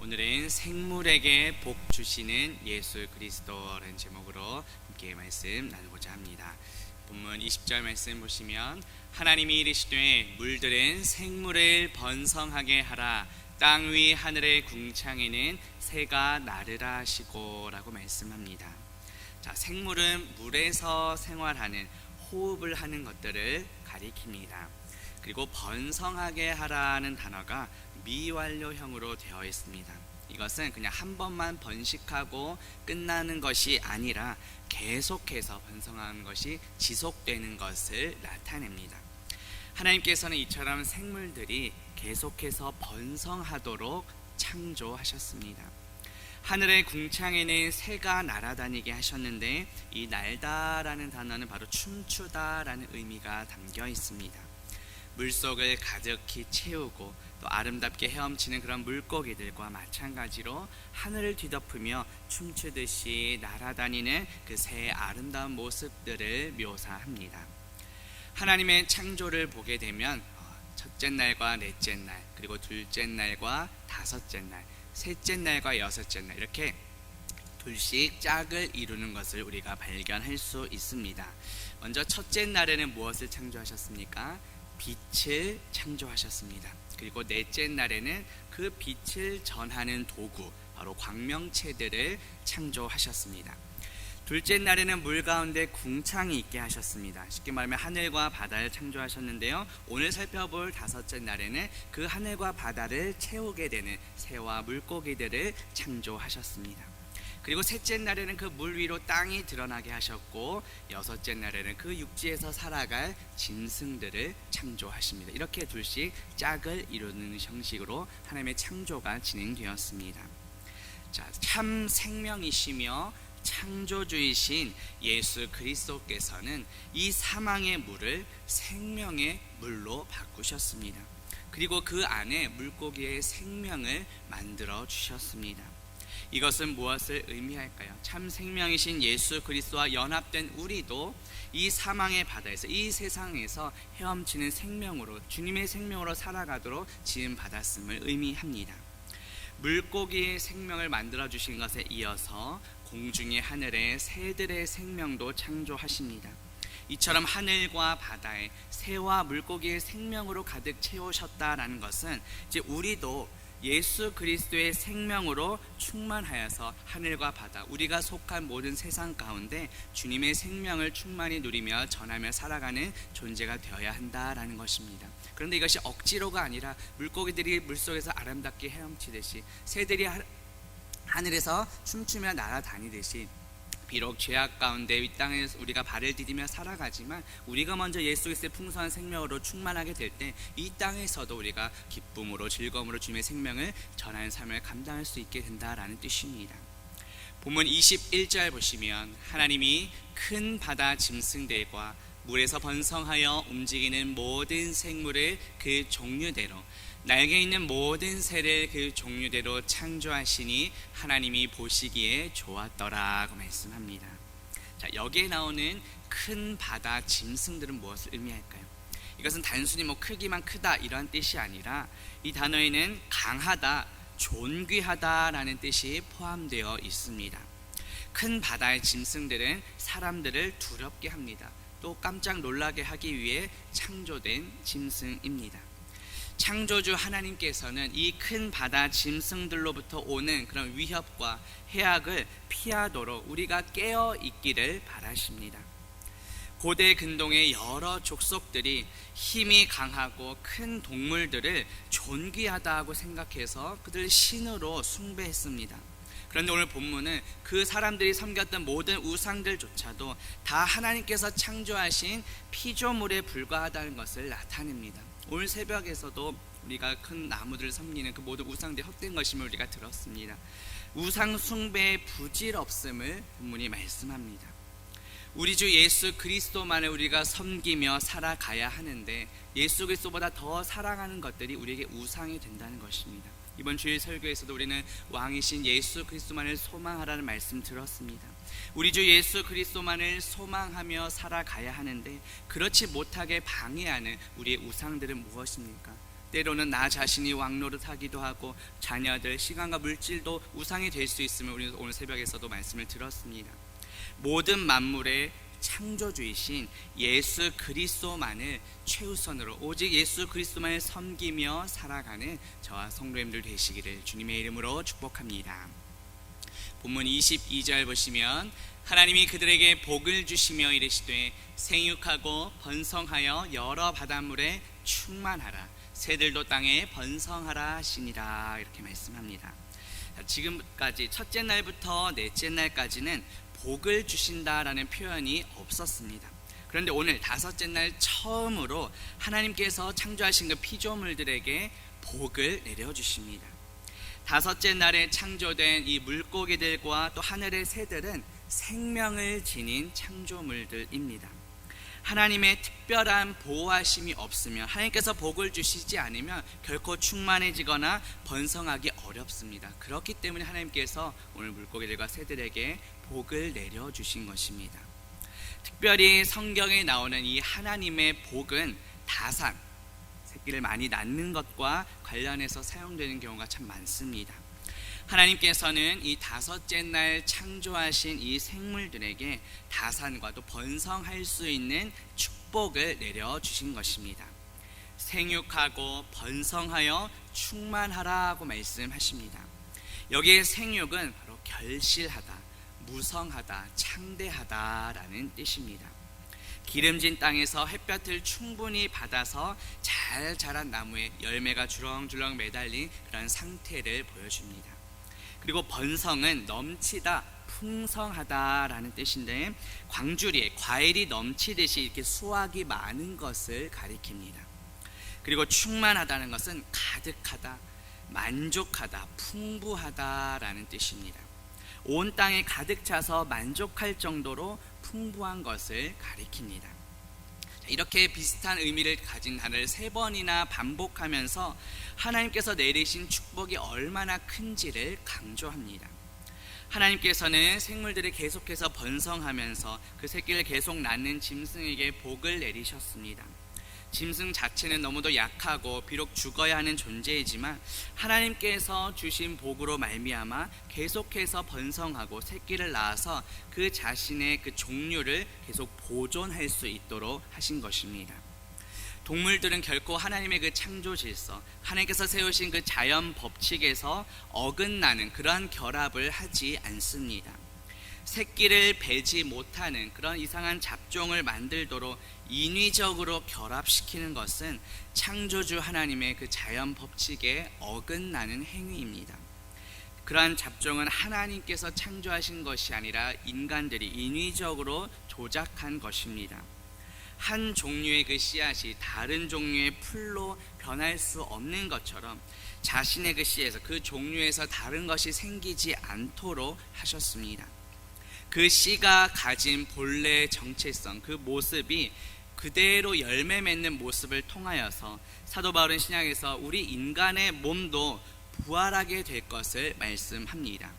오늘은 생물에게 복 주시는 예수 그리스도라는 제목으로 함께 말씀 나누고자 합니다. 본문 20절 말씀 보시면 하나님이 이르시되 물들은 생물을 번성하게 하라 땅 위 하늘의 궁창에는 새가 나르라 하시고 라고 말씀합니다. 자, 생물은 물에서 생활하는 호흡을 하는 것들을 가리킵니다. 그리고 번성하게 하라는 단어가 미완료형으로 되어 있습니다. 이것은 그냥 한 번만 번식하고 끝나는 것이 아니라 계속해서 번성하는 것이 지속되는 것을 나타냅니다. 하나님께서는 이처럼 생물들이 계속해서 번성하도록 창조하셨습니다. 하늘의 궁창에는 새가 날아다니게 하셨는데 이 날다라는 단어는 바로 춤추다라는 의미가 담겨 있습니다. 물속을 가득히 채우고 또 아름답게 헤엄치는 그런 물고기들과 마찬가지로 하늘을 뒤덮으며 춤추듯이 날아다니는 그 새의 아름다운 모습들을 묘사합니다. 하나님의 창조를 보게 되면 첫째 날과 넷째 날, 그리고 둘째 날과 다섯째 날, 셋째 날과 여섯째 날 이렇게 둘씩 짝을 이루는 것을 우리가 발견할 수 있습니다. 먼저 첫째 날에는 무엇을 창조하셨습니까? 빛을 창조하셨습니다. 그리고 넷째 날에는 그 빛을 전하는 도구, 바로 광명체들을 창조하셨습니다. 둘째 날에는 물 가운데 궁창이 있게 하셨습니다. 쉽게 말하면 하늘과 바다를 창조하셨는데요, 오늘 살펴볼 다섯째 날에는 그 하늘과 바다를 채우게 되는 새와 물고기들을 창조하셨습니다. 그리고 셋째 날에는 그 물 위로 땅이 드러나게 하셨고, 여섯째 날에는 그 육지에서 살아갈 짐승들을 창조하십니다. 이렇게 둘씩 짝을 이루는 형식으로 하나님의 창조가 진행되었습니다. 자, 참 생명이시며 창조주이신 예수 그리스도께서는 이 사망의 물을 생명의 물로 바꾸셨습니다. 그리고 그 안에 물고기의 생명을 만들어 주셨습니다. 이것은 무엇을 의미할까요? 참 생명이신 예수 그리스도와 연합된 우리도 이 사망의 바다에서, 이 세상에서 헤엄치는 생명으로, 주님의 생명으로 살아가도록 지음 받았음을 의미합니다. 물고기의 생명을 만들어 주신 것에 이어서 공중의 하늘에 새들의 생명도 창조하십니다. 이처럼 하늘과 바다에 새와 물고기의 생명으로 가득 채우셨다라는 것은 이제 우리도 예수 그리스도의 생명으로 충만하여서 하늘과 바다, 우리가 속한 모든 세상 가운데 주님의 생명을 충만히 누리며 전하며 살아가는 존재가 되어야 한다라는 것입니다. 그런데 이것이 억지로가 아니라 물고기들이 물속에서 아름답게 헤엄치듯이, 새들이 하늘에서 춤추며 날아다니듯이, 비록 죄악 가운데 이 땅에 우리가 발을 디디며 살아가지만 우리가 먼저 예수 그리스도의 풍성한 생명으로 충만하게 될 때 이 땅에서도 우리가 기쁨으로 즐거움으로 주님의 생명을 전하는 삶을 감당할 수 있게 된다라는 뜻입니다. 본문 21절 보시면 하나님이 큰 바다 짐승들과 물에서 번성하여 움직이는 모든 생물을 그 종류대로, 날개 있는 모든 새를 그 종류대로 창조하시니 하나님이 보시기에 좋았더라고 말씀합니다. 자, 여기에 나오는 큰 바다 짐승들은 무엇을 의미할까요? 이것은 단순히 크기만 크다 이런 뜻이 아니라 이 단어에는 강하다, 존귀하다라는 뜻이 포함되어 있습니다. 큰 바다의 짐승들은 사람들을 두렵게 합니다. 또 깜짝 놀라게 하기 위해 창조된 짐승입니다. 창조주 하나님께서는 이 큰 바다 짐승들로부터 오는 그런 위협과 해악을 피하도록 우리가 깨어 있기를 바라십니다. 고대 근동의 여러 족속들이 힘이 강하고 큰 동물들을 존귀하다고 생각해서 그들 신으로 숭배했습니다. 그런데 오늘 본문은 그 사람들이 섬겼던 모든 우상들조차도 다 하나님께서 창조하신 피조물에 불과하다는 것을 나타냅니다. 오늘 새벽에서도 우리가 큰 나무들을 섬기는 그 모든 우상들이 헛된 것임을 우리가 들었습니다. 우상 숭배의 부질없음을 본문이 말씀합니다. 우리 주 예수 그리스도만을 우리가 섬기며 살아가야 하는데 예수 그리스도보다 더 사랑하는 것들이 우리에게 우상이 된다는 것입니다. 이번 주일 설교에서도 우리는 왕이신 예수 그리스도만을 소망하라는 말씀 들었습니다. 우리 주 예수 그리스도만을 소망하며 살아가야 하는데 그렇지 못하게 방해하는 우리의 우상들은 무엇입니까? 때로는 나 자신이 왕노릇하기도 하고 자녀들, 시간과 물질도 우상이 될 수 있음을 우리 오늘 새벽에서도 말씀을 들었습니다. 모든 만물의 창조주이신 예수 그리스도만을 최우선으로 오직 예수 그리스도만을 섬기며 살아가는 저와 성도님들 되시기를 주님의 이름으로 축복합니다. 본문 22절 보시면 하나님이 그들에게 복을 주시며 이르시되 생육하고 번성하여 여러 바닷물에 충만하라, 새들도 땅에 번성하라 하시니라, 이렇게 말씀합니다. 지금까지 첫째 날부터 넷째 날까지는 복을 주신다라는 표현이 없었습니다. 그런데 오늘 다섯째 날 처음으로 하나님께서 창조하신 그 피조물들에게 복을 내려주십니다. 다섯째 날에 창조된 이 물고기들과 또 하늘의 새들은 생명을 지닌 창조물들입니다. 하나님의 특별한 보호하심이 없으면, 하나님께서 복을 주시지 않으면 결코 충만해지거나 번성하기 어렵습니다. 그렇기 때문에 하나님께서 오늘 물고기들과 새들에게 복을 내려주신 것입니다. 특별히 성경에 나오는 이 하나님의 복은 다산, 새끼를 많이 낳는 것과 관련해서 사용되는 경우가 참 많습니다. 하나님께서는 이 다섯째 날 창조하신 이 생물들에게 다산과 또 번성할 수 있는 축복을 내려주신 것입니다. 생육하고 번성하여 충만하라고 말씀하십니다. 여기에 생육은 바로 결실하다, 무성하다, 창대하다라는 뜻입니다. 기름진 땅에서 햇볕을 충분히 받아서 잘 자란 나무에 열매가 주렁주렁 매달린 그런 상태를 보여줍니다. 그리고 번성은 넘치다, 풍성하다라는 뜻인데 광주리에 과일이 넘치듯이 이렇게 수확이 많은 것을 가리킵니다. 그리고 충만하다는 것은 가득하다, 만족하다, 풍부하다라는 뜻입니다. 온 땅에 가득 차서 만족할 정도로 풍부한 것을 가리킵니다. 이렇게 비슷한 의미를 가진 단어를 3번이나 반복하면서 하나님께서 내리신 축복이 얼마나 큰지를 강조합니다. 하나님께서는 생물들이 계속해서 번성하면서 그 새끼를 계속 낳는 짐승에게 복을 내리셨습니다. 짐승 자체는 너무도 약하고 비록 죽어야 하는 존재이지만 하나님께서 주신 복으로 말미암아 계속해서 번성하고 새끼를 낳아서 그 자신의 그 종류를 계속 보존할 수 있도록 하신 것입니다. 동물들은 결코 하나님의 그 창조 질서, 하나님께서 세우신 그 자연 법칙에서 어긋나는 그러한 결합을 하지 않습니다. 새끼를 베지 못하는 그런 이상한 잡종을 만들도록 인위적으로 결합시키는 것은 창조주 하나님의 그 자연 법칙에 어긋나는 행위입니다. 그러한 잡종은 하나님께서 창조하신 것이 아니라 인간들이 인위적으로 조작한 것입니다. 한 종류의 그 씨앗이 다른 종류의 풀로 변할 수 없는 것처럼 자신의 그 씨에서 그 종류에서 다른 것이 생기지 않도록 하셨습니다. 그 씨가 가진 본래의 정체성, 그 모습이 그대로 열매 맺는 모습을 통하여서 사도 바울은 신약에서 우리 인간의 몸도 부활하게 될 것을 말씀합니다.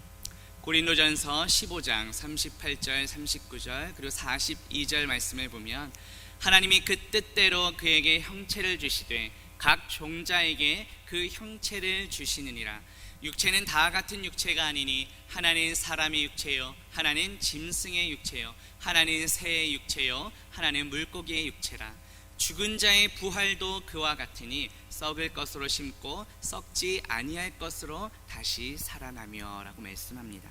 고린도전서 15장 38절 39절 그리고 42절 말씀을 보면 하나님이 그 뜻대로 그에게 형체를 주시되 각 종자에게 그 형체를 주시느니라. 육체는 다 같은 육체가 아니니 하나는 사람의 육체요, 하나는 짐승의 육체요, 하나는 새의 육체요, 하나는 물고기의 육체라. 죽은 자의 부활도 그와 같으니 썩을 것으로 심고 썩지 아니할 것으로 다시 살아나며 라고 말씀합니다.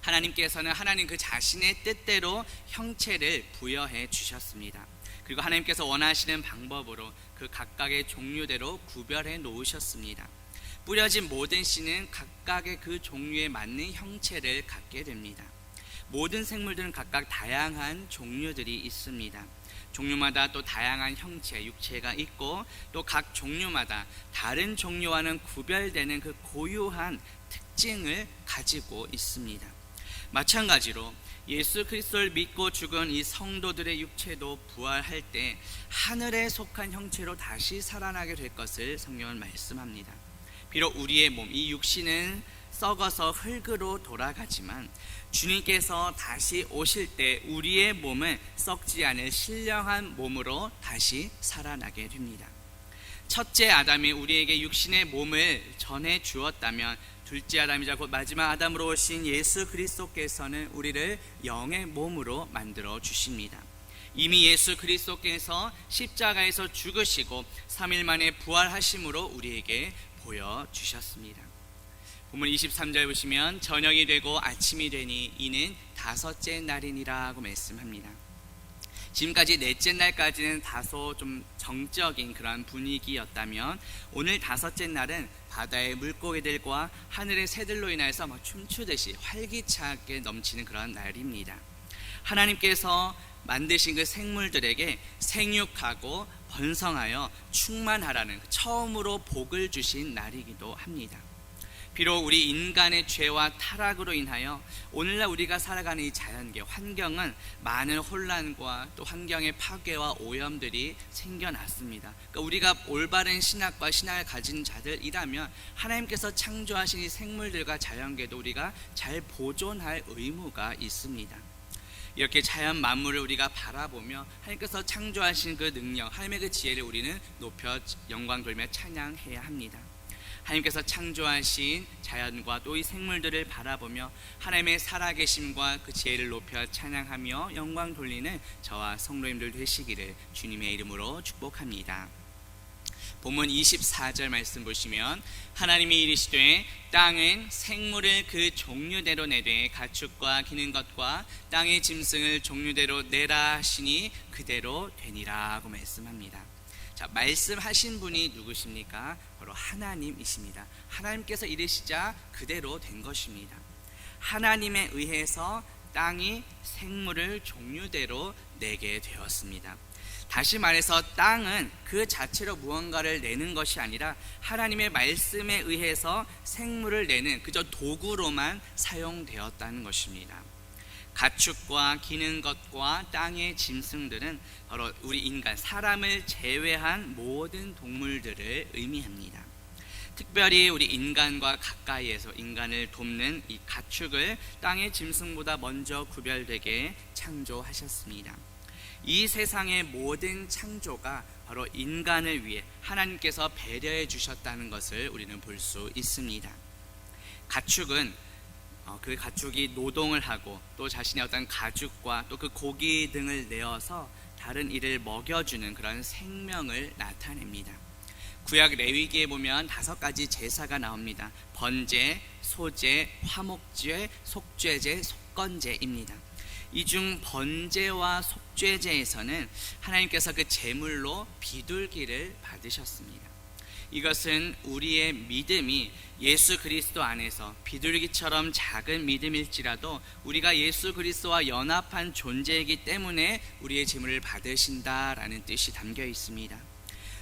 하나님께서는 하나님 그 자신의 뜻대로 형체를 부여해 주셨습니다. 그리고 하나님께서 원하시는 방법으로 그 각각의 종류대로 구별해 놓으셨습니다. 뿌려진 모든 씨는 각각의 그 종류에 맞는 형체를 갖게 됩니다. 모든 생물들은 각각 다양한 종류들이 있습니다. 종류마다 또 다양한 형체, 육체가 있고 또 각 종류마다 다른 종류와는 구별되는 그 고유한 특징을 가지고 있습니다. 마찬가지로 예수 그리스도를 믿고 죽은 이 성도들의 육체도 부활할 때 하늘에 속한 형체로 다시 살아나게 될 것을 성경은 말씀합니다. 비록 우리의 몸, 이 육신은 썩어서 흙으로 돌아가지만 주님께서 다시 오실 때 우리의 몸은 썩지 않을 신령한 몸으로 다시 살아나게 됩니다. 첫째 아담이 우리에게 육신의 몸을 전해 주었다면 둘째 아담이자 곧 마지막 아담으로 오신 예수 그리스도께서는 우리를 영의 몸으로 만들어 주십니다. 이미 예수 그리스도께서 십자가에서 죽으시고 3일 만에 부활하심으로 우리에게 보여주셨습니다. 본문 23절 보시면 저녁이 되고 아침이 되니 이는 다섯째 날이니라고 말씀합니다. 지금까지 넷째 날까지는 다소 좀 정적인 그런 분위기였다면 오늘 다섯째 날은 바다의 물고기들과 하늘의 새들로 인해서 막 춤추듯이 활기차게 넘치는 그런 날입니다. 하나님께서 만드신 그 생물들에게 생육하고 번성하여 충만하라는 처음으로 복을 주신 날이기도 합니다. 비록 우리 인간의 죄와 타락으로 인하여 오늘날 우리가 살아가는 이 자연계 환경은 많은 혼란과 또 환경의 파괴와 오염들이 생겨났습니다. 그러니까 우리가 올바른 신학과 신앙을 가진 자들이라면 하나님께서 창조하신 이 생물들과 자연계도 우리가 잘 보존할 의무가 있습니다. 이렇게 자연 만물을 우리가 바라보며 하나님께서 창조하신 그 능력, 하나님의 그 지혜를 우리는 높여 영광 돌며 찬양해야 합니다. 하나님께서 창조하신 자연과 또 이 생물들을 바라보며 하나님의 살아계심과 그 지혜를 높여 찬양하며 영광 돌리는 저와 성도님들 되시기를 주님의 이름으로 축복합니다. 본문 24절 말씀 보시면 하나님이 이르시되 땅은 생물을 그 종류대로 내되 가축과 기는 것과 땅의 짐승을 종류대로 내라 하시니 그대로 되니라고 말씀합니다. 자, 말씀하신 분이 누구십니까? 바로 하나님이십니다. 하나님께서 이르시자 그대로 된 것입니다. 하나님에 의해서 땅이 생물을 종류대로 내게 되었습니다. 다시 말해서 땅은 그 자체로 무언가를 내는 것이 아니라 하나님의 말씀에 의해서 생물을 내는 그저 도구로만 사용되었다는 것입니다. 가축과 기는 것과 땅의 짐승들은 바로 우리 인간, 사람을 제외한 모든 동물들을 의미합니다. 특별히 우리 인간과 가까이에서 인간을 돕는 이 가축을 땅의 짐승보다 먼저 구별되게 창조하셨습니다. 이 세상의 모든 창조가 바로 인간을 위해 하나님께서 배려해 주셨다는 것을 우리는 볼 수 있습니다. 가축은 그 가축이 노동을 하고 또 자신의 어떤 가죽과 또 그 고기 등을 내어서 다른 이를 먹여주는 그런 생명을 나타냅니다. 구약 레위기에 보면 5가지 제사가 나옵니다. 번제, 소제, 화목제, 속죄제, 속건제입니다. 이 중 번제와 속죄제에서는 하나님께서 그 제물로 비둘기를 받으셨습니다. 이것은 우리의 믿음이 예수 그리스도 안에서 비둘기처럼 작은 믿음일지라도 우리가 예수 그리스도와 연합한 존재이기 때문에 우리의 제물을 받으신다라는 뜻이 담겨 있습니다.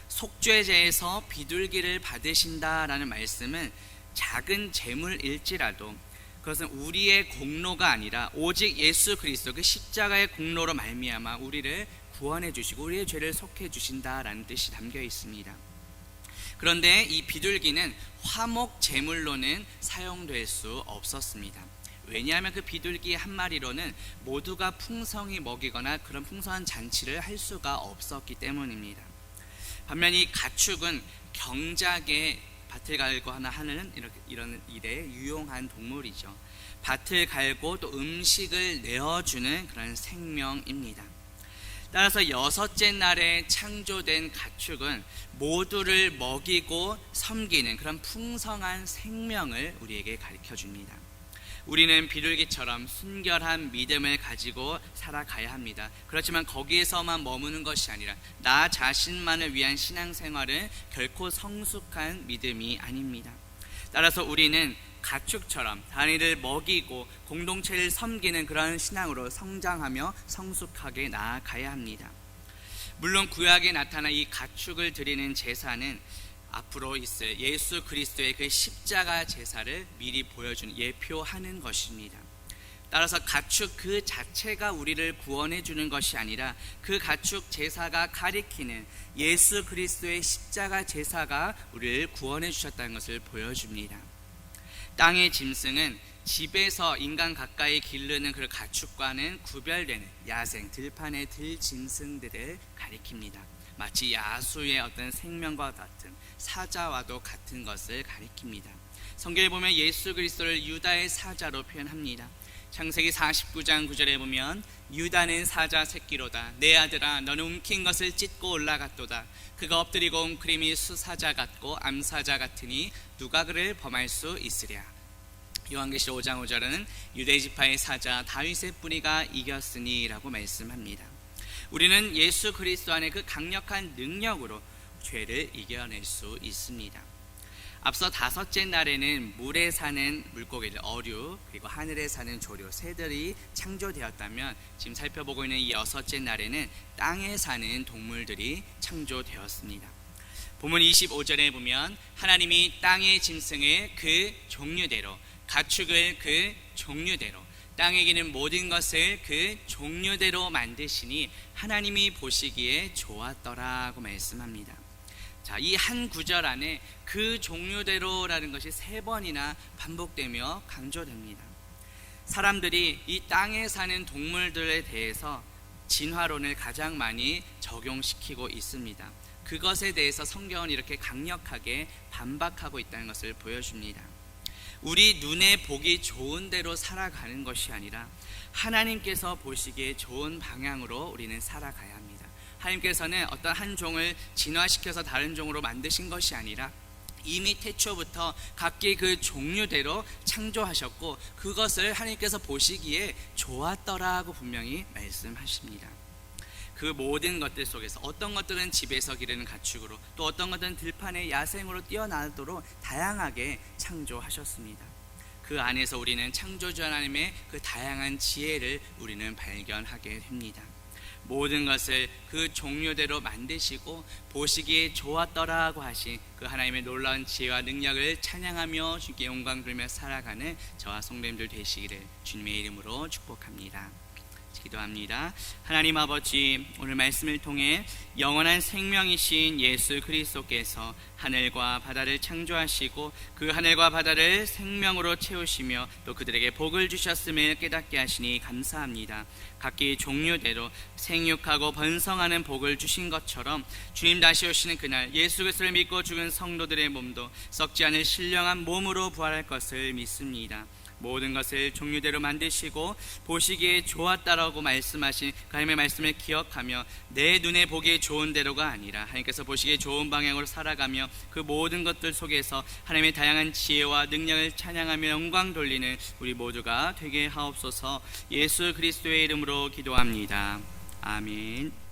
속죄제에서 비둘기를 받으신다라는 말씀은 작은 제물일지라도 그것은 우리의 공로가 아니라 오직 예수 그리스도 그 십자가의 공로로 말미암아 우리를 구원해 주시고 우리의 죄를 속해 주신다라는 뜻이 담겨 있습니다. 그런데 이 비둘기는 화목 제물로는 사용될 수 없었습니다. 왜냐하면 그 비둘기 한 마리로는 모두가 풍성히 먹이거나 그런 풍성한 잔치를 할 수가 없었기 때문입니다. 반면 이 가축은 경작에 밭을 갈고 하는 이런 일에 유용한 동물이죠. 밭을 갈고 또 음식을 내어주는 그런 생명입니다. 따라서 6째 날에 창조된 가축은 모두를 먹이고 섬기는 그런 풍성한 생명을 우리에게 가르쳐 줍니다. 우리는 비둘기처럼 순결한 믿음을 가지고 살아가야 합니다. 그렇지만 거기에서만 머무는 것이 아니라 나 자신만을 위한 신앙생활은 결코 성숙한 믿음이 아닙니다. 따라서 우리는 가축처럼 다른 이를 먹이고 공동체를 섬기는 그런 신앙으로 성장하며 성숙하게 나아가야 합니다. 물론 구약에 나타난 이 가축을 드리는 제사는 앞으로 있을 예수 그리스도의 그 십자가 제사를 미리 보여주는 예표하는 것입니다. 따라서 가축 그 자체가 우리를 구원해 주는 것이 아니라 그 가축 제사가 가리키는 예수 그리스도의 십자가 제사가 우리를 구원해 주셨다는 것을 보여줍니다. 땅의 짐승은 집에서 인간 가까이 기르는 그 가축과는 구별되는 야생 들판의 들짐승들을 가리킵니다. 마치 야수의 어떤 생명과 같은 사자와도 같은 것을 가리킵니다. 성경에 보면 예수 그리스도를 유다의 사자로 표현합니다. 창세기 49장 9절에 보면 유다는 사자 새끼로다. 내 아들아 너는 움킨 것을 찢고 올라갔도다. 그가 엎드리고 웅크림이 수사자 같고 암사자 같으니 누가 그를 범할 수 있으랴. 요한계시록 5장 5절은 유대 지파의 사자 다윗의 뿌리가 이겼으니 라고 말씀합니다. 우리는 예수 그리스도 안에 그 강력한 능력으로 죄를 이겨낼 수 있습니다. 앞서 다섯째 날에는 물에 사는 물고기들 어류 그리고 하늘에 사는 조류 새들이 창조되었다면 지금 살펴보고 있는 이 여섯째 날에는 땅에 사는 동물들이 창조되었습니다. 본문 25절에 보면 하나님이 땅의 짐승을 그 종류대로 가축을 그 종류대로 땅에 기는 모든 것을 그 종류대로 만드시니 하나님이 보시기에 좋았더라고 말씀합니다. 자, 이 한 구절 안에 그 종류대로라는 것이 3번이나 반복되며 강조됩니다. 사람들이 이 땅에 사는 동물들에 대해서 진화론을 가장 많이 적용시키고 있습니다. 그것에 대해서 성경은 이렇게 강력하게 반박하고 있다는 것을 보여줍니다. 우리 눈에 보기 좋은 대로 살아가는 것이 아니라 하나님께서 보시기에 좋은 방향으로 우리는 살아가야 합니다. 하나님께서는 어떤 한 종을 진화시켜서 다른 종으로 만드신 것이 아니라 이미 태초부터 각기 그 종류대로 창조하셨고 그것을 하나님께서 보시기에 좋았더라고 분명히 말씀하십니다. 그 모든 것들 속에서 어떤 것들은 집에서 기르는 가축으로 또 어떤 것들은 들판에 야생으로 뛰어나도록 다양하게 창조하셨습니다. 그 안에서 우리는 창조주 하나님의 그 다양한 지혜를 우리는 발견하게 됩니다. 모든 것을 그 종류대로 만드시고 보시기에 좋았더라고 하신 그 하나님의 놀라운 지혜와 능력을 찬양하며 주께 영광 돌며 살아가는 저와 성도님들 되시기를 주님의 이름으로 축복합니다. 기도합니다. 하나님 아버지, 오늘 말씀을 통해 영원한 생명이신 예수 그리스도께서 하늘과 바다를 창조하시고 그 하늘과 바다를 생명으로 채우시며 또 그들에게 복을 주셨음을 깨닫게 하시니 감사합니다. 각기 종류대로 생육하고 번성하는 복을 주신 것처럼 주님 다시 오시는 그날 예수 그리스도를 믿고 죽은 성도들의 몸도 썩지 않을 신령한 몸으로 부활할 것을 믿습니다. 모든 것을 종류대로 만드시고 보시기에 좋았다라고 말씀하신 하나님의 말씀을 기억하며 내 눈에 보기에 좋은 대로가 아니라 하나님께서 보시기에 좋은 방향으로 살아가며 그 모든 것들 속에서 하나님의 다양한 지혜와 능력을 찬양하며 영광 돌리는 우리 모두가 되게 하옵소서. 예수 그리스도의 이름으로 기도합니다. 아멘.